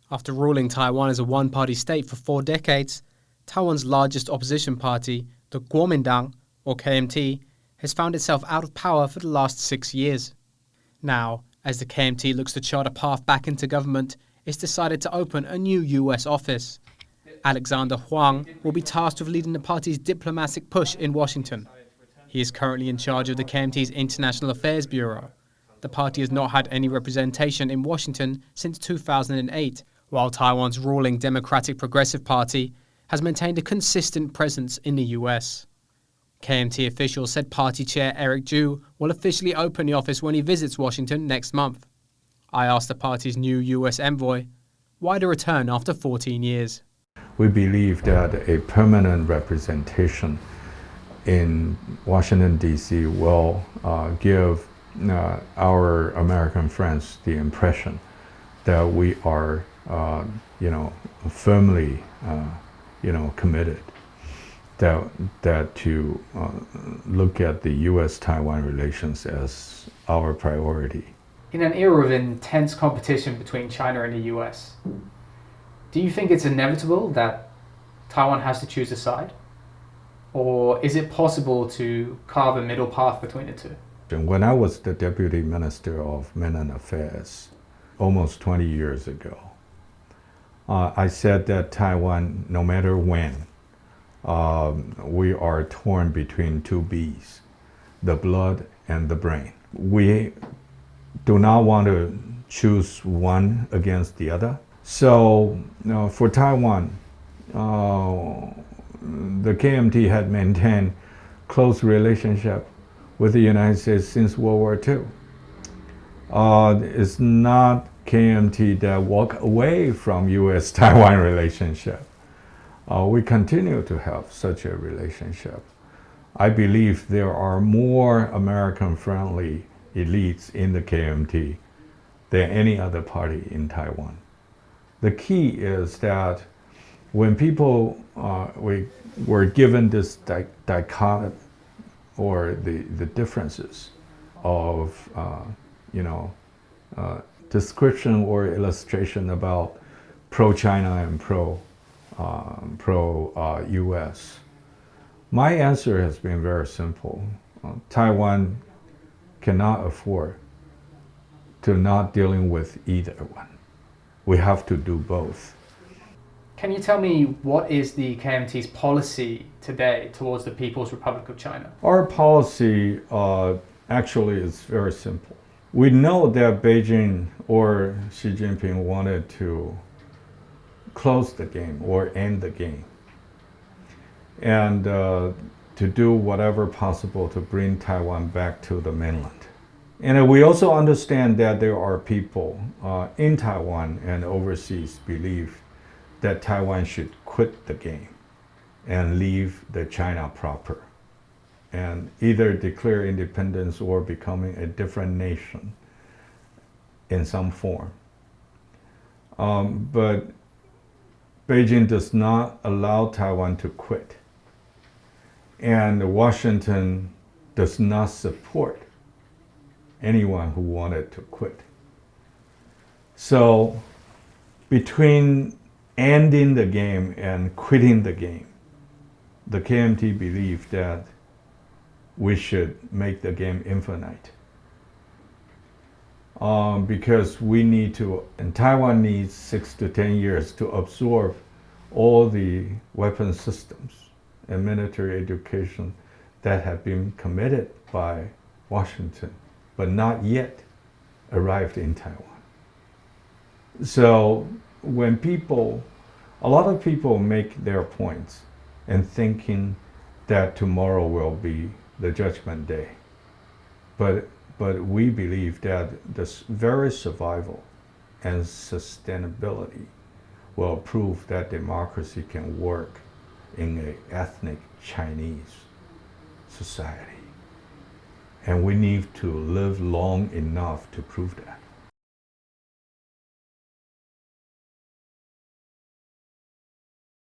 After ruling Taiwan as a one-party state for 4 decades, Taiwan's largest opposition party, the Kuomintang, or KMT, has found itself out of power for the last 6 years. Now, as the KMT looks to chart a path back into government, it's decided to open a new US office. Alexander Huang will be tasked with leading the party's diplomatic push in Washington. He is currently in charge of the KMT's International Affairs Bureau. The party has not had any representation in Washington since 2008, while Taiwan's ruling Democratic Progressive Party has maintained a consistent presence in the US. KMT officials said party chair Eric Chu will officially open the office when he visits Washington next month. I asked the party's new US envoy, why the return after 14 years? We believe that a permanent representation in Washington, D.C. will give our American friends the impression that we are, firmly, committed that to look at the U.S.-Taiwan relations as our priority. In an era of intense competition between China and the US, do you think it's inevitable that Taiwan has to choose a side? Or is it possible to carve a middle path between the two? When I was the Deputy Minister of Mainland Affairs almost 20 years ago, I said that Taiwan, no matter when, we are torn between two beasts, the blood and the brain. We do not want to choose one against the other. So for Taiwan, the KMT had maintained close relationship with the United States since World War II. It's not KMT that walk away from U.S.-Taiwan relationship. We continue to have such a relationship. I believe there are more American-friendly elites in the KMT than any other party in Taiwan. The key is that when people we were given this dichotomy or the differences of description or illustration about pro-China and pro-US, my answer has been very simple. Taiwan cannot afford to not dealing with either one. We have to do both. Can you tell me what is the KMT's policy today towards the People's Republic of China? Our policy actually is very simple. We know that Beijing or Xi Jinping wanted to close the game or end the game and to do whatever possible to bring Taiwan back to the mainland. And we also understand that there are people in Taiwan and overseas believe that Taiwan should quit the game and leave the China proper and either declare independence or becoming a different nation in some form. But Beijing does not allow Taiwan to quit, and Washington does not support anyone who wanted to quit. So between ending the game and quitting the game, the KMT believed that we should make the game infinite. Because we need to, and Taiwan needs 6 to 10 years to absorb all the weapon systems and military education that have been committed by Washington, but not yet arrived in Taiwan. So when a lot of people make their points and thinking that tomorrow will be the judgment day. But we believe that this very survival and sustainability will prove that democracy can work in an ethnic Chinese society. And we need to live long enough to prove that.